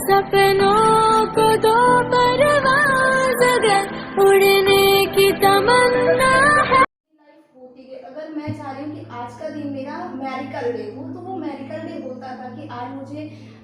सपनों को दो परवाज़ अगर उड़ने की तमन्ना है। होती है। अगर मैं चाह रही हूँ कि आज का दिन मेरा मेरिकल डे हो, तो वो मेरिकल डे होता था कि आज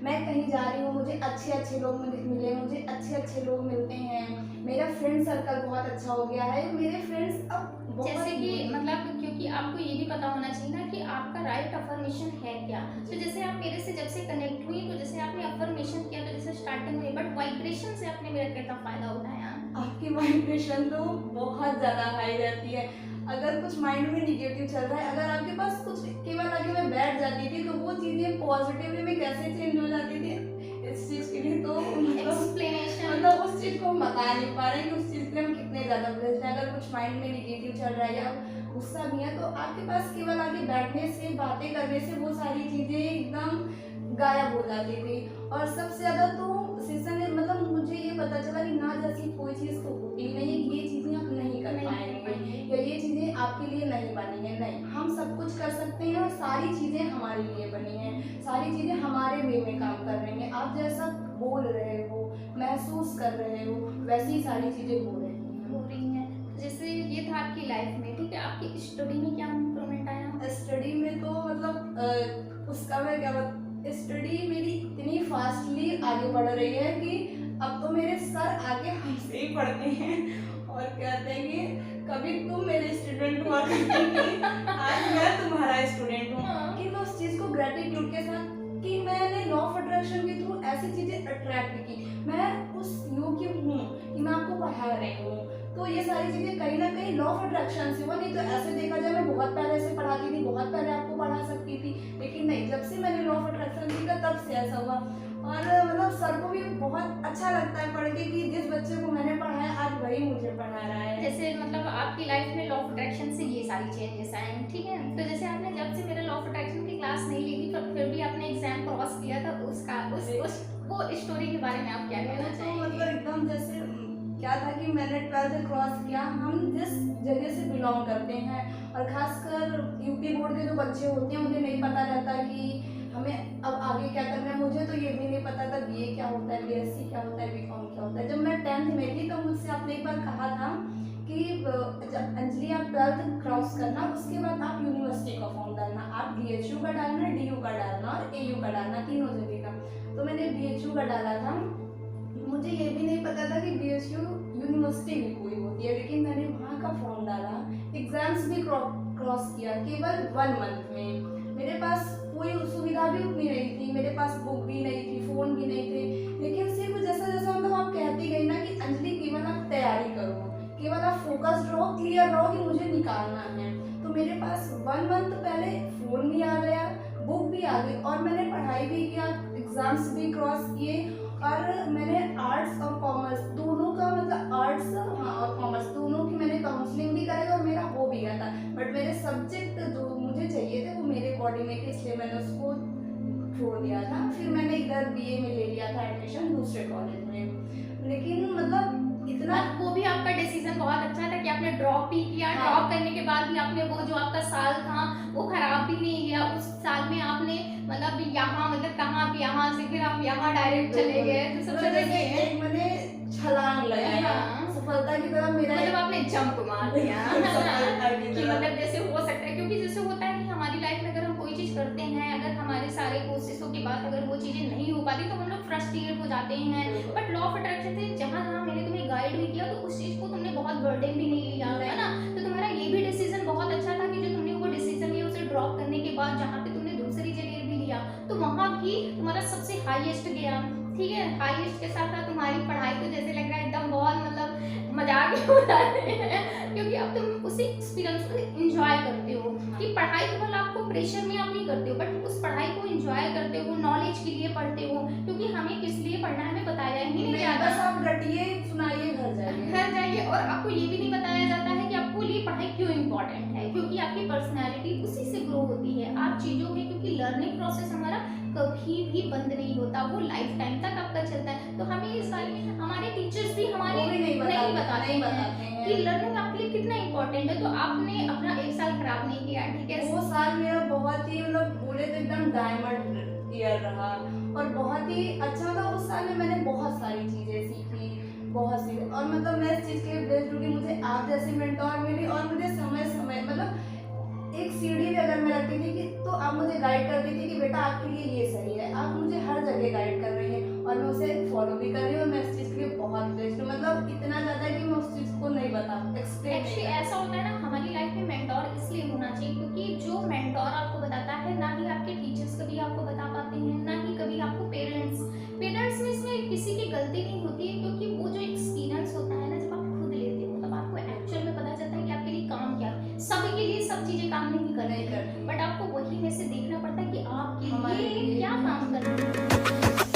मैं कहीं जा रही हूँ, मुझे अच्छे अच्छे लोग मिले, मुझे अच्छे अच्छे लोग मिलते हैं, मेरा फ्रेंड सर्कल बहुत अच्छा हो गया है, मेरे फ्रेंड्स अब जैसे कि मतलब क्योंकि आपको ये भी पता होना चाहिए ना कि आपका राइट अफर्मेशन है क्या। तो जैसे आप मेरे से जब से कनेक्ट हुई, तो जैसे आपने अफर्मेशन किया, तो जैसे स्टार्टिंग में बट वाइब्रेशन से आपने मेरा कितना फायदा उठाया। आपकी वाइब्रेशन तो बहुत ज़्यादा हाई रहती है। अगर कुछ माइंड में निगेटिव चल रहा है, अगर आपके पास कुछ केवल आगे मैं बैठ जाती थी, तो वो चीज़ें पॉजिटिव वे में कैसे चेंज हो जाती थी, इस चीज़ के लिए तो मतलब उस चीज़ को हम बता नहीं पा रहे हैं कि उस चीज़ के लिए हम कितने ज़्यादा ब्लेस्ड हैं। अगर कुछ माइंड में निगेटिव चल रहा है या गुस्सा भी है, तो आपके पास केवल आगे बैठने से, बातें करने से वो सारी चीज़ें एकदम गायब हो जाती थी। और सबसे ज़्यादा तो सेशन में मतलब मुझे ये पता चला कि ना जैसी कोई चीज़ तो होती नहीं है कि ये चीज़ें आप नहीं कर पाएंगे या ये चीज़ें आपके लिए नहीं बनी है। नहीं, हम सब कुछ कर सकते हैं और सारी चीज़ें हमारे लिए बनी हैं, सारी चीज़ें हमारे वे में काम कर रही हैं। आप जैसा बोल रहे हो, महसूस कर रहे हो, वैसी ही सारी चीज़ें हो रही हैं। जैसे ये था आपकी लाइफ में, ठीक है, आपकी स्टडी में क्या इम्प्रूवमेंट आया? स्टडी में तो मतलब उसका मैं क्या स्टडी मेरी इतनी फास्टली आगे बढ़ रही है कि अब तो मेरे सर आगे हमसे ही पढ़ते हैं और कहते हैं कि कभी तुम मेरे स्टूडेंट हुआ करती थी, आज मैं तुम्हारा स्टूडेंट हूँ। कि मैं उस चीज़ को ग्रेटिट्यूड के साथ कि मैंने लॉ ऑफ अट्रैक्शन के थ्रू ऐसी चीज़ें अट्रैक्ट की, मैं उस योग्य हूँ कि मैं आपको पढ़ा रही हूँ। तो ये सारी चीज़ें कहीं ना कहीं लॉ ऑफ अट्रैक्शन से हुआ। नहीं तो ऐसे देखा जाए मैं बहुत पहले से पढ़ाती थी, बहुत पहले आपको पढ़ा सकती थी, लेकिन नहीं, जब से मैंने लॉ ऑफ अट्रैक्शन सीखा तब से ऐसा हुआ। और मतलब सर को भी बहुत अच्छा लगता है पढ़ के कि जिस बच्चे को मैंने पढ़ाया आज वही मुझे पढ़ा रहा है। जैसे मतलब आपकी लाइफ में लॉ ऑफ अट्रैक्शन से ये सारी चेंजेस आए हैं, ठीक है। तो जैसे आपने जब से मेरे लॉ ऑफ अट्रैक्शन की क्लास नहीं ली थी, पर फिर भी आपने एग्जाम क्रॉस किया था, उसका वो स्टोरी के बारे में आप क्या कहना चाहेंगे? मतलब एकदम जैसे क्या था कि मैंने 12th क्रॉस किया। हम जिस जगह से बिलोंग करते हैं और खासकर यूपी बोर्ड के जो बच्चे होते हैं, उन्हें नहीं पता रहता कि हमें अब आगे क्या करना है। मुझे तो ये भी नहीं पता था बीए क्या होता है, बीएससी क्या होता है, बीकॉम क्या होता है। जब मैं 10th में थी तो मुझसे आपने एक बार कहा था कि जब अंजलि आप 12th क्रॉस करना, उसके बाद आप यूनिवर्सिटी का फॉर्म डालना, आप बीएचयू का डालना, डीयू का डालना और एयू का डालना, तीनों जगह का। तो मैंने बीएचयू का डाला था। मुझे ये भी नहीं पता था कि बीएचयू यूनिवर्सिटी भी कोई होती है, लेकिन मैंने वहाँ का फॉर्म डाला, एग्जाम्स भी क्रॉस किया केवल 1 मंथ में। मेरे पास कोई सुविधा भी उतनी नहीं थी, मेरे पास बुक भी नहीं थी, फ़ोन भी नहीं थे, लेकिन सिर्फ जैसा जैसा मतलब आप कहती गई ना कि अंजलि केवल आप तैयारी करो, केवल आप फोकस्ड रहो, क्लियर रहो कि मुझे निकालना है। तो मेरे पास 1 मंथ पहले फ़ोन भी आ गया, बुक भी आ गई और मैंने पढ़ाई भी किया, एग्जाम्स भी क्रॉस किए। और मैंने आर्ट्स और कॉमर्स दोनों का मतलब आर्ट्स और कॉमर्स दोनों की मैंने काउंसलिंग भी कराई और मेरा हो भी गया था। बट मेरे सब्जेक्ट जो मुझे चाहिए थे वो मेरे अकॉर्डिंग नहीं थे, इसलिए मैंने उसको छोड़ दिया था। फिर मैंने इधर बीए में ले लिया था एडमिशन दूसरे कॉलेज में। लेकिन मतलब इतना वो भी आपका डिसीजन बहुत अच्छा था कि आपने ड्रॉप भी किया। हाँ। ड्रॉप करने के बाद भी आपने वो जो आपका साल था वो खराब भी नहीं गया। उस साल में आपने मतलब यहाँ मतलब कहाँ आप यहाँ से फिर आप यहाँ डायरेक्ट चले गए, तो सबसे पहले मैंने छलांग लगाया। हाँ। सफलता की तरफ मेरा मतलब आपने जंप मार दिया कि मतलब जैसे हो सकता है, क्योंकि जैसे होता है कि हमारी लाइफ में अगर हम कोई चीज करते हैं, अगर हमारे सारे कोशिशों के बाद अगर वो चीजें नहीं हो पाती तो हम लोग फ्रस्ट्रेट हो जाते हैं। बट लॉ ऑफ अट्रैक्शन से जहाँ जहाँ मैंने तुम्हें गाइड भी किया, तो उस चीज को तुमने बहुत बर्डन भी नहीं लिया, है ना। तो तुम्हारा ये भी डिसीजन बहुत अच्छा था कि जो तुमने वो डिसीजन लिया उसे ड्रॉप करने के बाद जहाँ पे तुमने दूसरी जगह भी लिया, तो वहाँ भी तुम्हारा सबसे हाईएस्ट गया, ठीक है। हाईएस्ट के साथ साथ तुम्हारी पढ़ाई तो जैसे लग रहा है एकदम बहुत मतलब मजाक ही उड़ा रहे हैं, क्योंकि अब तुम उसी एक्सपीरियंस को एंजॉय करते हो कि पढ़ाई केवल आपको प्रेशर में आप नहीं करते हो, बट उस पढ़ाई को एंजॉय करते हो, नॉलेज के लिए पढ़ते हो, क्योंकि हमें किस लिए पढ़ना है हमें बताया ही नहीं जाता। बस आप रटिए सुनाइए घर जाइए। और आपको ये भी नहीं बताया जाता है कि आपको ये पढ़ाई क्यों इम्पोर्टेंट है, क्योंकि आपकी पर्सनैलिटी उसी से ग्रो होती है आप चीजों में, क्योंकि लर्निंग प्रोसेस हमारा कभी भी बंद नहीं होता, वो लाइफ टाइम तक आपका चलता है। तो हमें इस बारे में हमारे टीचर्स भी हमारे नहीं बताते हैं कि लर्निंग आपके लिए कितना इम्पोर्टेंट है। तो आपने अपना 1 साल खराब नहीं किया, ठीक है। वो साल मेरा बहुत ही मतलब बोले तो एकदम डायमंड ईयर रहा और बहुत ही अच्छा था। उस साल में मैंने बहुत सारी चीज़ें सीखी, बहुत सी, और मतलब मैं इस चीज़ के लिए ब्लेस्ड हूँ कि मुझे आप जैसी मेंटोर मिली, और मुझे समय समय मतलब एक सीढ़ी भी अगर मैं रखती थी कि तो आप मुझे गाइड करती थी कि बेटा आपके लिए ये सही है, आप मुझे हर जगह गाइड कर रही हैं और मैं उसे फॉलो भी कर रही हूँ। मैं इस चीज़ के लिए बहुत ब्लेस्ड हूँ, मतलब इतना ज़्यादा कि मैं उस चीज़ को नहीं बता एक्सप्लेन एक्चुअली ऐसा होता है ना, हमारी लाइफ में मेंटोर इसलिए होना चाहिए क्योंकि जो मेंटोर आपको बताता है, ना ही आपके टीचर्स कभी आपको बता पाते हैं, ना ही कभी आपको पेरेंट्स में इसमें किसी की गलती नहीं होती है, क्योंकि वो जो एक्सपीरियंस होता है ना, जब आप खुद लेते हो तब आपको एक्चुअल में पता चलता है कि आपके लिए काम क्या है। सबके लिए सब चीजें काम नहीं कर रही नहीं करती। बट आपको वही में से देखना पड़ता है कि आपके हमारे लिए लिए क्या काम कर रही है।